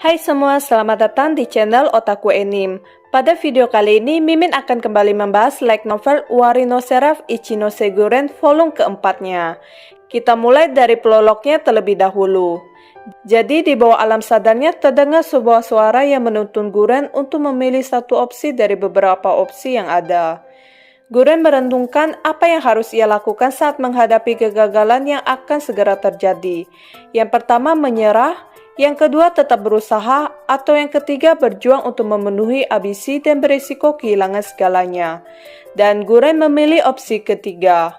Hai semua, selamat datang di channel Otaku Anime. Pada video kali ini, Mimin akan kembali membahas light novel Owari no Seraph Ichinose Guren volume keempatnya. Kita mulai dari prolognya terlebih dahulu. Jadi di bawah alam sadarnya terdengar sebuah suara yang menuntun Guren untuk memilih satu opsi dari beberapa opsi yang ada. Guren merenungkan apa yang harus ia lakukan saat menghadapi kegagalan yang akan segera terjadi. Yang pertama menyerah, yang kedua tetap berusaha, atau yang ketiga berjuang untuk memenuhi ambisi dan berisiko kehilangan segalanya. Dan Guren memilih opsi ketiga.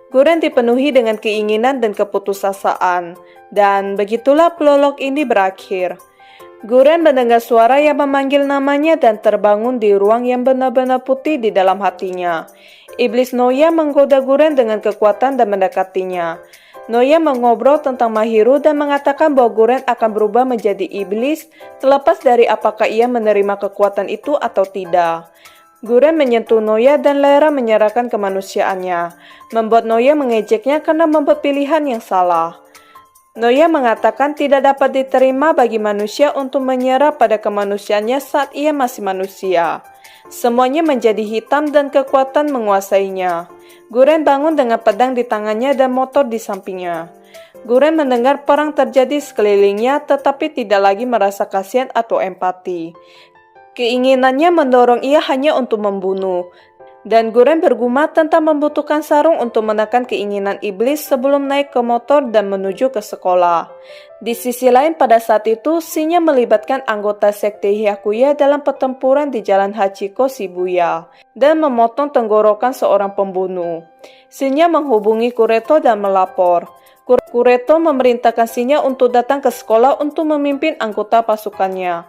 Guren dipenuhi dengan keinginan dan keputusasaan. Dan begitulah prolog ini berakhir. Guren mendengar suara yang memanggil namanya dan terbangun di ruang yang benar-benar putih di dalam hatinya. Iblis Noya menggoda Guren dengan kekuatan dan mendekatinya. Noya mengobrol tentang Mahiru dan mengatakan bahwa Guren akan berubah menjadi iblis terlepas dari apakah ia menerima kekuatan itu atau tidak. Guren menyentuh Noya dan Lera menyerahkan kemanusiaannya, membuat Noya mengejeknya karena membuat pilihan yang salah. Noya mengatakan tidak dapat diterima bagi manusia untuk menyerah pada kemanusiaannya saat ia masih manusia. Semuanya menjadi hitam dan kekuatan menguasainya. Guren bangun dengan pedang di tangannya dan motor di sampingnya. Guren mendengar perang terjadi sekelilingnya tetapi tidak lagi merasa kasihan atau empati. Keinginannya mendorong ia hanya untuk membunuh. Dan Guren bergumam tentang membutuhkan sarung untuk menekan keinginan iblis sebelum naik ke motor dan menuju ke sekolah. Di sisi lain pada saat itu, Shinya melibatkan anggota sekte Hyakuya dalam pertempuran di jalan Hachiko Shibuya dan memotong tenggorokan seorang pembunuh. Shinya menghubungi Kureto dan melapor. Kureto memerintahkan Shinya untuk datang ke sekolah untuk memimpin anggota pasukannya.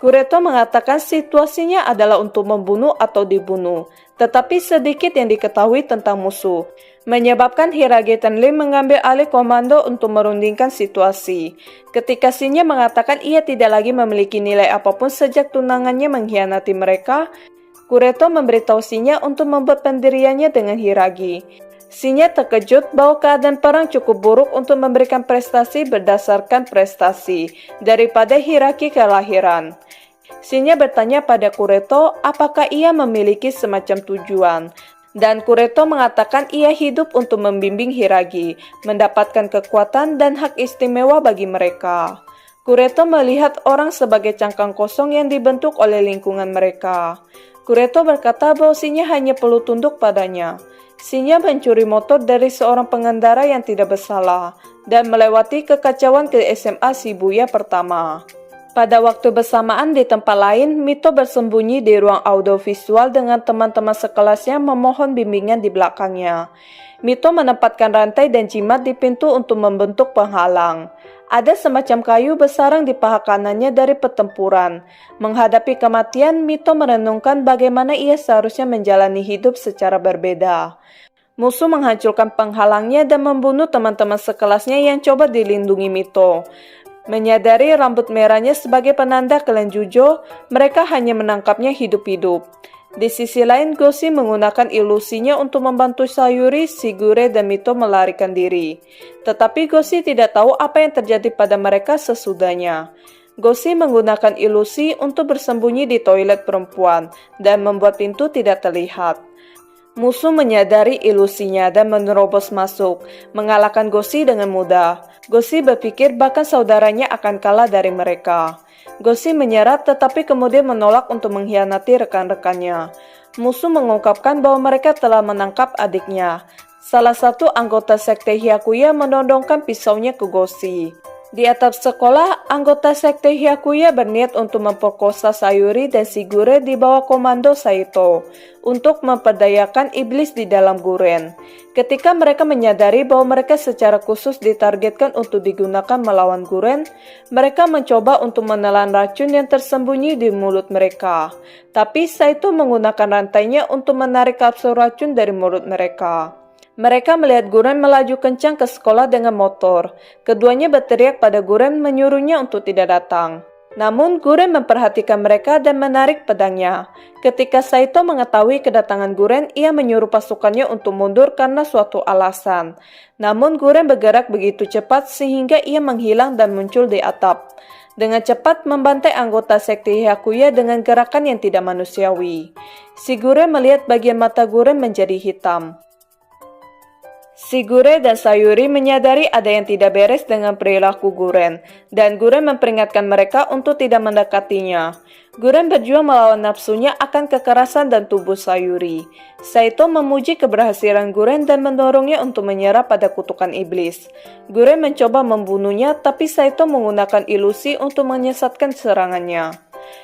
Kureto mengatakan situasinya adalah untuk membunuh atau dibunuh, tetapi sedikit yang diketahui tentang musuh, menyebabkan Hirage Tenrin mengambil alih komando untuk merundingkan situasi. Ketika Shinya mengatakan ia tidak lagi memiliki nilai apapun sejak tunangannya mengkhianati mereka, Kureto memberitahu Shinya untuk membuat pendiriannya dengan Hiragi. Shinya terkejut bahwa keadaan perang cukup buruk untuk memberikan prestasi berdasarkan prestasi daripada Hiragi kelahiran. Shinya bertanya pada Kureto apakah ia memiliki semacam tujuan. Dan Kureto mengatakan ia hidup untuk membimbing Hiragi, mendapatkan kekuatan dan hak istimewa bagi mereka. Kureto melihat orang sebagai cangkang kosong yang dibentuk oleh lingkungan mereka. Kureto berkata bahwa Shinya hanya perlu tunduk padanya. Shinya mencuri motor dari seorang pengendara yang tidak bersalah dan melewati kekacauan ke SMA Shibuya pertama. Pada waktu bersamaan di tempat lain, Mito bersembunyi di ruang audiovisual dengan teman-teman sekelasnya memohon bimbingan di belakangnya. Mito menempatkan rantai dan jimat di pintu untuk membentuk penghalang. Ada semacam kayu bersarang di paha kanannya dari pertempuran. Menghadapi kematian, Mito merenungkan bagaimana ia seharusnya menjalani hidup secara berbeda. Musuh menghancurkan penghalangnya dan membunuh teman-teman sekelasnya yang coba dilindungi Mito. Menyadari rambut merahnya sebagai penanda kelenjujo, mereka hanya menangkapnya hidup-hidup. Di sisi lain, Goshi menggunakan ilusinya untuk membantu Sayuri, Shigure, dan Mito melarikan diri. Tetapi Goshi tidak tahu apa yang terjadi pada mereka sesudahnya. Goshi menggunakan ilusi untuk bersembunyi di toilet perempuan dan membuat pintu tidak terlihat. Musuh menyadari ilusinya dan menerobos masuk, mengalahkan Goshi dengan mudah. Goshi berpikir bahkan saudaranya akan kalah dari mereka. Goshi menyerah tetapi kemudian menolak untuk mengkhianati rekan-rekannya. Musuh mengungkapkan bahwa mereka telah menangkap adiknya. Salah satu anggota sekte Hyakuya menodongkan pisaunya ke Goshi. Di atap sekolah, anggota sekte Hyakuya berniat untuk memperkosa Sayuri dan Shigure di bawah komando Saito untuk memperdayakan iblis di dalam Guren. Ketika mereka menyadari bahwa mereka secara khusus ditargetkan untuk digunakan melawan Guren, mereka mencoba untuk menelan racun yang tersembunyi di mulut mereka. Tapi Saito menggunakan rantainya untuk menarik kapsul racun dari mulut mereka. Mereka melihat Guren melaju kencang ke sekolah dengan motor. Keduanya berteriak pada Guren menyuruhnya untuk tidak datang. Namun Guren memperhatikan mereka dan menarik pedangnya. Ketika Saito mengetahui kedatangan Guren, ia menyuruh pasukannya untuk mundur karena suatu alasan. Namun Guren bergerak begitu cepat sehingga ia menghilang dan muncul di atap. dengan cepat membantai anggota sekte Hyakuya dengan gerakan yang tidak manusiawi. Si Guren melihat bagian mata Guren menjadi hitam. Shigure dan Sayuri menyadari ada yang tidak beres dengan perilaku Guren, dan Guren memperingatkan mereka untuk tidak mendekatinya. Guren berjuang melawan nafsunya akan kekerasan dan tubuh Sayuri. Saito memuji keberhasilan Guren dan mendorongnya untuk menyerah pada kutukan iblis. Guren mencoba membunuhnya, tapi Saito menggunakan ilusi untuk menyesatkan serangannya.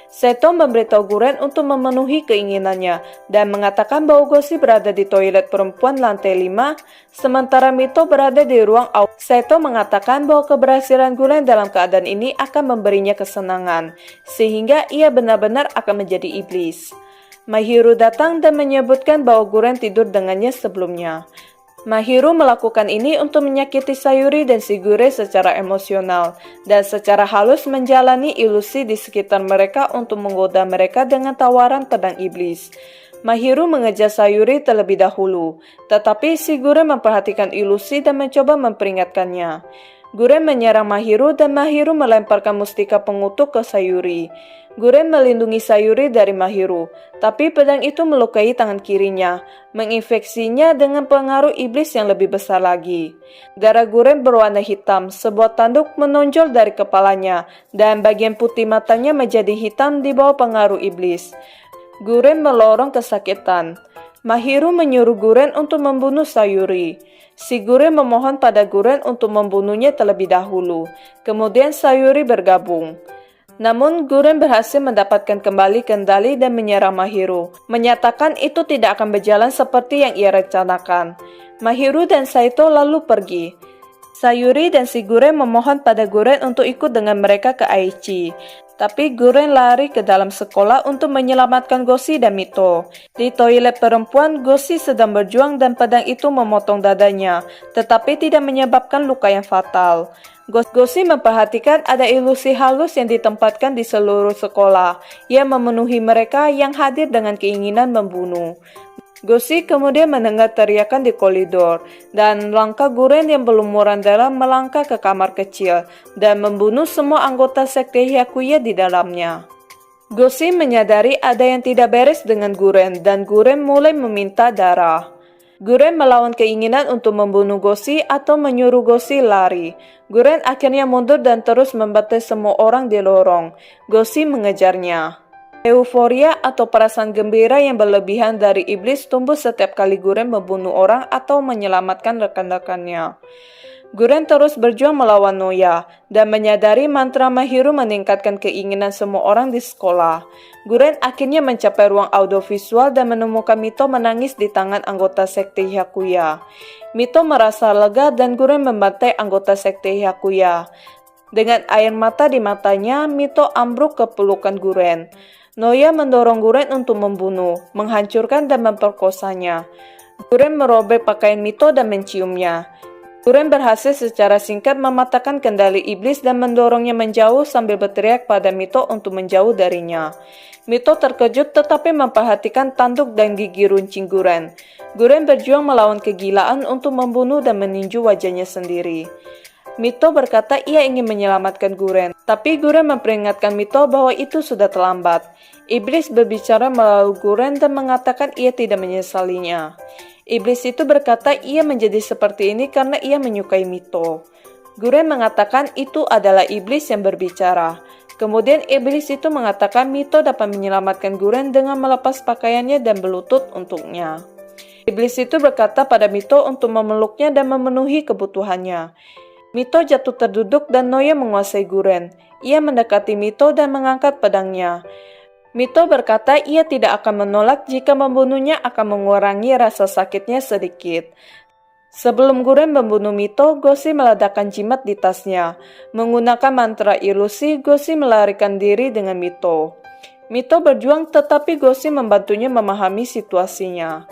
Saito memberitahu Guren untuk memenuhi keinginannya dan mengatakan bahwa Goshi berada di toilet perempuan lantai 5, sementara Mito berada di ruang awal. Saito mengatakan bahwa keberhasilan Guren dalam keadaan ini akan memberinya kesenangan, sehingga ia benar-benar akan menjadi iblis. Mahiru datang dan menyebutkan bahwa Guren tidur dengannya sebelumnya. Mahiru melakukan ini untuk menyakiti Sayuri dan Shigure secara emosional dan secara halus menjalani ilusi di sekitar mereka untuk menggoda mereka dengan tawaran pedang iblis. Mahiru mengejar Sayuri terlebih dahulu, tetapi Shigure memperhatikan ilusi dan mencoba memperingatkannya. Guren menyerang Mahiru dan Mahiru melemparkan mustika pengutuk ke Sayuri. Guren melindungi Sayuri dari Mahiru, tapi pedang itu melukai tangan kirinya, menginfeksinya dengan pengaruh iblis yang lebih besar lagi. Darah Guren berwarna hitam, sebuah tanduk menonjol dari kepalanya, dan bagian putih matanya menjadi hitam di bawah pengaruh iblis. Guren melorong kesakitan. Mahiru menyuruh Guren untuk membunuh Sayuri. Shigure memohon pada Guren untuk membunuhnya terlebih dahulu. Kemudian Sayuri bergabung. Namun Guren berhasil mendapatkan kembali kendali dan menyerang Mahiru, menyatakan itu tidak akan berjalan seperti yang ia rencanakan. Mahiru dan Saito lalu pergi. Sayuri dan Shigure memohon pada Guren untuk ikut dengan mereka ke Aichi. Tapi Guren lari ke dalam sekolah untuk menyelamatkan Goshi dan Mito. Di toilet perempuan, Goshi sedang berjuang dan pedang itu memotong dadanya, tetapi tidak menyebabkan luka yang fatal. Goshi memperhatikan ada ilusi halus yang ditempatkan di seluruh sekolah, yang memenuhi mereka yang hadir dengan keinginan membunuh. Goshi kemudian mendengar teriakan di koridor, dan langkah Guren yang berlumuran darah melangkah ke kamar kecil dan membunuh semua anggota sekte Hyakuya di dalamnya. Goshi menyadari ada yang tidak beres dengan Guren, dan Guren mulai meminta darah. Guren melawan keinginan untuk membunuh Goshi atau menyuruh Goshi lari. Guren akhirnya mundur dan terus membantai semua orang di lorong. Goshi mengejarnya. Euforia atau perasaan gembira yang berlebihan dari iblis tumbuh setiap kali Guren membunuh orang atau menyelamatkan rekan-rekannya. Guren terus berjuang melawan Noya dan menyadari mantra Mahiru meningkatkan keinginan semua orang di sekolah. Guren akhirnya mencapai ruang audiovisual dan menemukan Mito menangis di tangan anggota sekte Hyakuya. Mito merasa lega dan Guren membantai anggota sekte Hyakuya. Dengan air mata di matanya, Mito ambruk ke pelukan Guren. Noya mendorong Guren untuk membunuh, menghancurkan dan memperkosanya. Guren merobek pakaian Mito dan menciumnya. Guren berhasil secara singkat mematahkan kendali iblis dan mendorongnya menjauh sambil berteriak pada Mito untuk menjauh darinya. Mito terkejut tetapi memperhatikan tanduk dan gigi runcing Guren. Guren berjuang melawan kegilaan untuk membunuh dan meninju wajahnya sendiri. Mito berkata ia ingin menyelamatkan Guren, tapi Guren memperingatkan Mito bahwa itu sudah terlambat. Iblis berbicara melalui Guren dan mengatakan ia tidak menyesalinya. Iblis itu berkata ia menjadi seperti ini karena ia menyukai Mito. Guren mengatakan itu adalah iblis yang berbicara. Kemudian iblis itu mengatakan Mito dapat menyelamatkan Guren dengan melepas pakaiannya dan berlutut untuknya. Iblis itu berkata pada Mito untuk memeluknya dan memenuhi kebutuhannya. Mito jatuh terduduk dan Noya menguasai Guren. Ia mendekati Mito dan mengangkat pedangnya. Mito berkata ia tidak akan menolak jika membunuhnya akan mengurangi rasa sakitnya sedikit. Sebelum Guren membunuh Mito, Goshi meledakkan jimat di tasnya. Menggunakan mantra ilusi, Goshi melarikan diri dengan Mito. Mito berjuang tetapi Goshi membantunya memahami situasinya.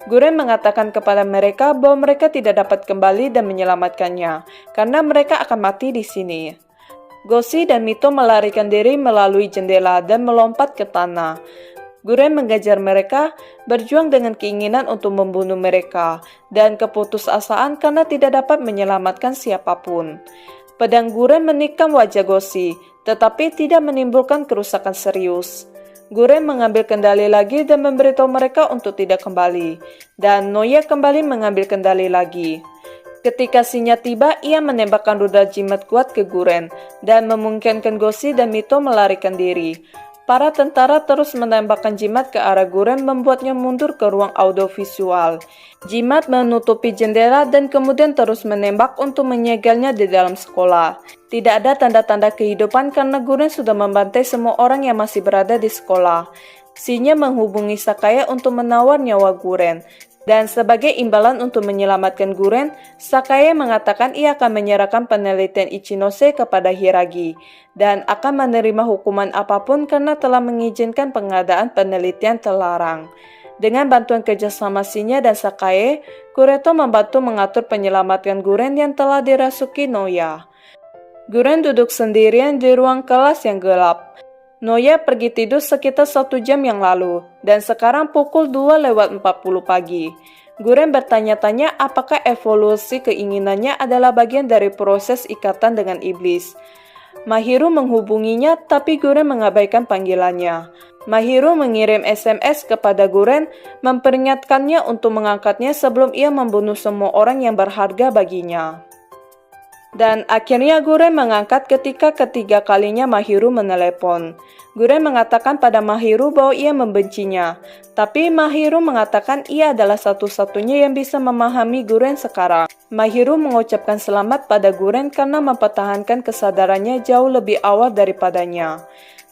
Guren mengatakan kepada mereka bahwa mereka tidak dapat kembali dan menyelamatkannya, karena mereka akan mati di sini. Goshi dan Mito melarikan diri melalui jendela dan melompat ke tanah. Guren mengejar mereka, berjuang dengan keinginan untuk membunuh mereka, dan keputusasaan karena tidak dapat menyelamatkan siapapun. Pedang Guren menikam wajah Goshi, tetapi tidak menimbulkan kerusakan serius. Guren mengambil kendali lagi dan memberitahu mereka untuk tidak kembali, dan Noya kembali mengambil kendali lagi. Ketika Shinya tiba, ia menembakkan rudal jimat kuat ke Guren dan memungkinkan Goshi dan Mito melarikan diri. Para tentara terus menembakkan jimat ke arah Guren membuatnya mundur ke ruang audiovisual. Jimat menutupi jendela dan kemudian terus menembak untuk menyegelnya di dalam sekolah. Tidak ada tanda-tanda kehidupan karena Guren sudah membantai semua orang yang masih berada di sekolah. Shinya menghubungi Sakae untuk menawar nyawa Guren. Dan sebagai imbalan untuk menyelamatkan Guren, Sakae mengatakan ia akan menyerahkan penelitian Ichinose kepada Hiragi dan akan menerima hukuman apapun karena telah mengizinkan pengadaan penelitian terlarang. Dengan bantuan kerjasama Shinya dan Sakae, Kureto membantu mengatur penyelamatan Guren yang telah dirasuki Noya. Guren duduk sendirian di ruang kelas yang gelap. Noya pergi tidur sekitar 1 jam yang lalu, dan sekarang pukul 2:40 pagi. Guren bertanya-tanya apakah evolusi keinginannya adalah bagian dari proses ikatan dengan iblis. Mahiru menghubunginya, tapi Guren mengabaikan panggilannya. Mahiru mengirim SMS kepada Guren, memperingatkannya untuk mengangkatnya sebelum ia membunuh semua orang yang berharga baginya. Dan akhirnya Guren mengangkat ketika ketiga kalinya Mahiru menelepon. Guren mengatakan pada Mahiru bahwa ia membencinya, tapi Mahiru mengatakan ia adalah satu-satunya yang bisa memahami Guren sekarang. Mahiru mengucapkan selamat pada Guren karena mempertahankan kesadarannya jauh lebih awal daripadanya.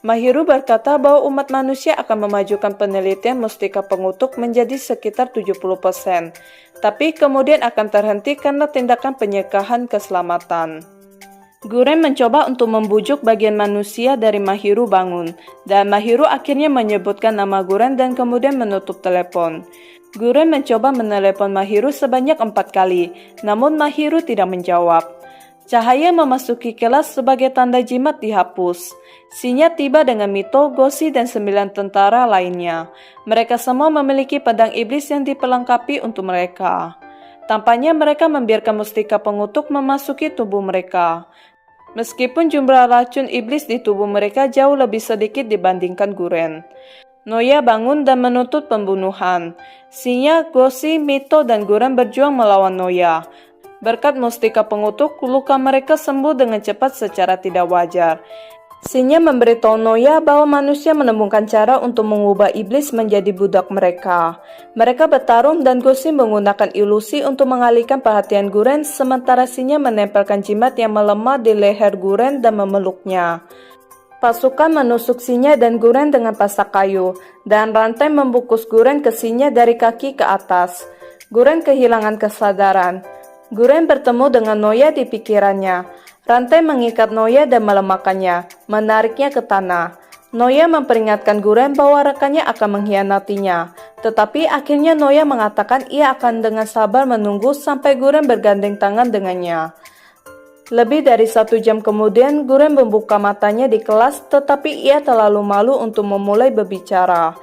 Mahiru berkata bahwa umat manusia akan memajukan penelitian mustika pengutuk menjadi sekitar 70%, tapi kemudian akan terhenti karena tindakan penyekahan keselamatan. Guren mencoba untuk membujuk bagian manusia dari Mahiru bangun, dan Mahiru akhirnya menyebutkan nama Guren dan kemudian menutup telepon. Guren mencoba menelepon Mahiru sebanyak 4 kali, namun Mahiru tidak menjawab. Cahaya memasuki kelas sebagai tanda jimat dihapus. Shinya tiba dengan Mito, Goshi, dan 9 tentara lainnya. Mereka semua memiliki pedang iblis yang diperlengkapi untuk mereka. Tampaknya mereka membiarkan mustika pengutuk memasuki tubuh mereka. Meskipun jumlah racun iblis di tubuh mereka jauh lebih sedikit dibandingkan Guren. Noya bangun dan menuntut pembunuhan. Shinya, Goshi, Mito, dan Guren berjuang melawan Noya. Berkat mustika pengutuk, luka mereka sembuh dengan cepat secara tidak wajar. Shinya memberitahu Noya bahwa manusia menemukan cara untuk mengubah iblis menjadi budak mereka. Mereka bertarung dan Goshi menggunakan ilusi untuk mengalihkan perhatian Guren, sementara Shinya menempelkan jimat yang melemah di leher Guren dan memeluknya. Pasukan menusuk Shinya dan Guren dengan pasak kayu, dan rantai membungkus Guren ke Shinya dari kaki ke atas. Guren kehilangan kesadaran. Guren bertemu dengan Noya di pikirannya. Rantai mengikat Noya dan melemahkannya, menariknya ke tanah. Noya memperingatkan Guren bahwa rekannya akan mengkhianatinya. Tetapi akhirnya Noya mengatakan ia akan dengan sabar menunggu sampai Guren bergandeng tangan dengannya. Lebih dari 1 jam kemudian, Guren membuka matanya di kelas, tetapi ia terlalu malu untuk memulai berbicara.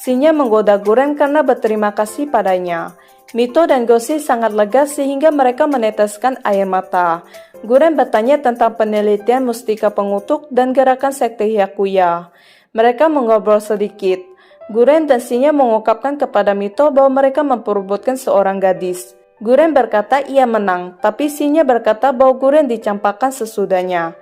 Shinya menggoda Guren karena berterima kasih padanya. Mito dan Goshi sangat lega sehingga mereka meneteskan air mata. Guren bertanya tentang penelitian mustika pengutuk dan gerakan sekte Hyakuya. Mereka mengobrol sedikit. Guren dan Shinya mengungkapkan kepada Mito bahwa mereka memperebutkan seorang gadis. Guren berkata ia menang, tapi Shinya berkata bahwa Guren dicampakkan sesudahnya.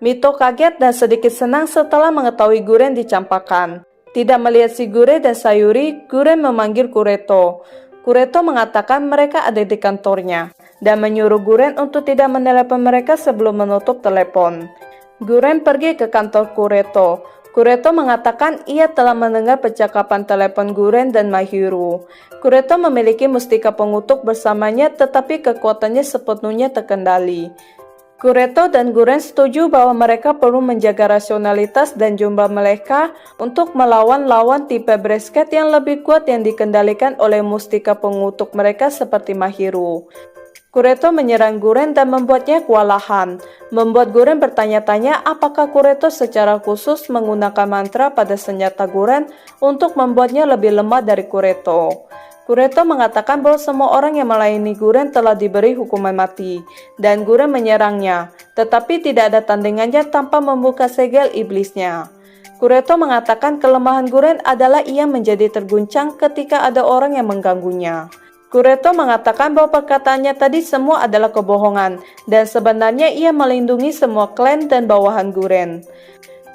Mito kaget dan sedikit senang setelah mengetahui Guren dicampakkan. Tidak melihat Shigure dan Sayuri, Guren memanggil Kureto. Kureto mengatakan mereka ada di kantornya dan menyuruh Guren untuk tidak menelepon mereka sebelum menutup telepon. Guren pergi ke kantor Kureto. Kureto mengatakan ia telah mendengar percakapan telepon Guren dan Mahiru. Kureto memiliki mustika pengutuk bersamanya tetapi kekuatannya sepenuhnya terkendali. Kureto dan Guren setuju bahwa mereka perlu menjaga rasionalitas dan jumlah mereka untuk melawan lawan tipe brisket yang lebih kuat yang dikendalikan oleh mustika pengutuk mereka seperti Mahiru. Kureto menyerang Guren dan membuatnya kewalahan, membuat Guren bertanya-tanya apakah Kureto secara khusus menggunakan mantra pada senjata Guren untuk membuatnya lebih lemah dari Kureto. Kureto mengatakan bahwa semua orang yang melayani Guren telah diberi hukuman mati, dan Guren menyerangnya. tetapi tidak ada tandingannya tanpa membuka segel iblisnya. Kureto mengatakan kelemahan Guren adalah ia menjadi terguncang ketika ada orang yang mengganggunya. Kureto mengatakan bahwa perkataannya tadi semua adalah kebohongan, dan sebenarnya ia melindungi semua klan dan bawahan Guren.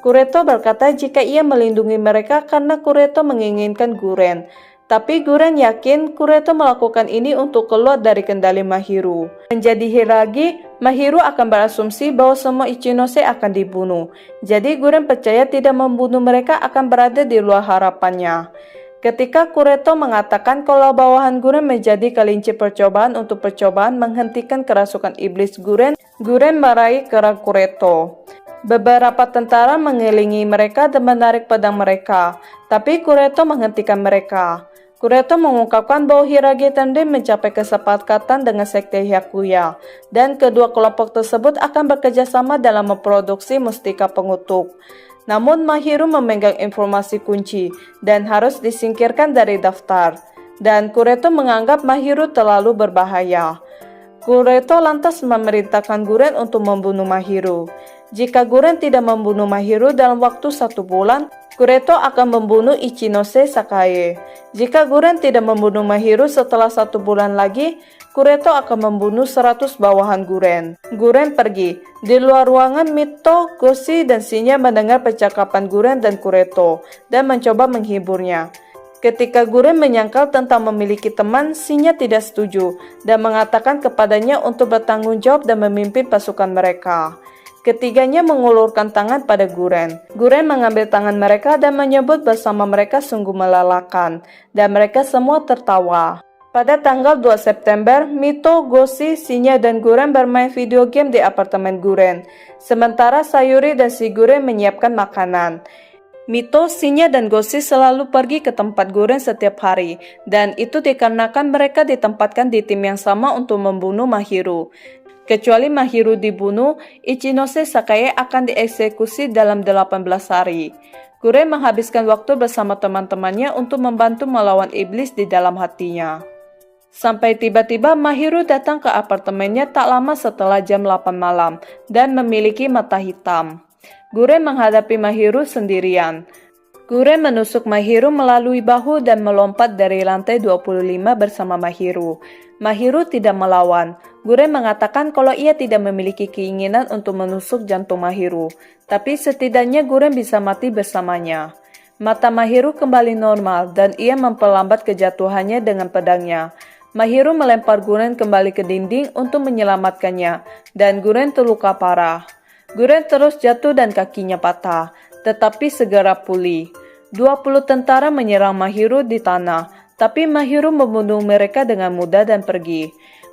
Kureto berkata jika ia melindungi mereka karena Kureto menginginkan Guren. Tapi Guren yakin Kureto melakukan ini untuk keluar dari kendali Mahiru. Menjadi Hiragi, Mahiru akan berasumsi bahwa semua Ichinose akan dibunuh. Jadi Guren percaya tidak membunuh mereka akan berada di luar harapannya. Ketika Kureto mengatakan kalau bawahan Guren menjadi kelinci percobaan untuk percobaan menghentikan kerasukan iblis Guren, Guren meraih kerang Kureto. Beberapa tentara mengelilingi mereka dan menarik pedang mereka, tapi Kureto menghentikan mereka. Kureto mengungkapkan bahwa Hiragi Tenden mencapai kesepakatan dengan Sekte Hyakuya, dan kedua kelompok tersebut akan bekerja sama dalam memproduksi mustika pengutuk. Namun Mahiru memegang informasi kunci dan harus disingkirkan dari daftar. Dan Kureto menganggap Mahiru terlalu berbahaya. Kureto lantas memerintahkan Guren untuk membunuh Mahiru. Jika Guren tidak membunuh Mahiru dalam waktu 1 bulan, Kureto akan membunuh Ichinose Sakae. Jika Guren tidak membunuh Mahiru setelah 1 bulan lagi, Kureto akan membunuh 100 bawahan Guren. Guren pergi. Di luar ruangan, Mito, Goshi, dan Shinya mendengar percakapan Guren dan Kureto dan mencoba menghiburnya. Ketika Guren menyangkal tentang memiliki teman, Shinya tidak setuju dan mengatakan kepadanya untuk bertanggung jawab dan memimpin pasukan mereka. Ketiganya mengulurkan tangan pada Guren. Guren mengambil tangan mereka dan menyebut bersama mereka sungguh melelahkan, dan mereka semua tertawa. Pada tanggal 2 September, Mito, Goshi, Shinya, dan Guren bermain video game di apartemen Guren. Sementara Sayuri dan Shigure menyiapkan makanan. Mito, Shinya, dan Goshi selalu pergi ke tempat Guren setiap hari, dan itu dikarenakan mereka ditempatkan di tim yang sama untuk membunuh Mahiru. Kecuali Mahiru dibunuh, Ichinose Sakae akan dieksekusi dalam 18 hari. Guren menghabiskan waktu bersama teman-temannya untuk membantu melawan iblis di dalam hatinya. Sampai tiba-tiba Mahiru datang ke apartemennya tak lama setelah jam 8 malam dan memiliki mata hitam. Guren menghadapi Mahiru sendirian. Guren menusuk Mahiru melalui bahu dan melompat dari lantai 25 bersama Mahiru. Mahiru tidak melawan. Guren mengatakan kalau ia tidak memiliki keinginan untuk menusuk jantung Mahiru, tapi setidaknya Guren bisa mati bersamanya. Mata Mahiru kembali normal dan ia memperlambat kejatuhannya dengan pedangnya. Mahiru melempar Guren kembali ke dinding untuk menyelamatkannya, dan Guren terluka parah. Guren terus jatuh dan kakinya patah, tetapi segera pulih. 20 tentara menyerang Mahiru di tanah, tapi Mahiru membunuh mereka dengan mudah dan pergi.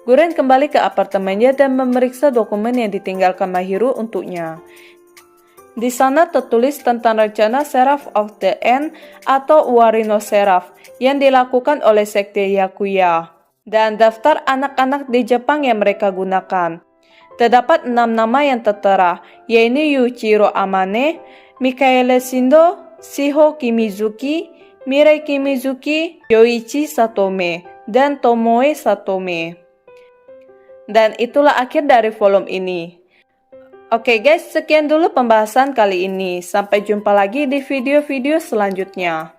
Guren kembali ke apartemennya dan memeriksa dokumen yang ditinggalkan Mahiru untuknya. Di sana tertulis tentang rencana Seraph of the End atau Uwari no Seraph yang dilakukan oleh Sekte Hyakuya, dan daftar anak-anak di Jepang yang mereka gunakan. Terdapat 6 nama yang tertera, yaitu Yuichiro Amane, Mikaele Shindo, Shiho Kimizuki, Mirai Kimizuki, Yoichi Satome, dan Tomoe Satome. Dan itulah akhir dari volume ini. Oke guys, sekian dulu pembahasan kali ini. Sampai jumpa lagi di video-video selanjutnya.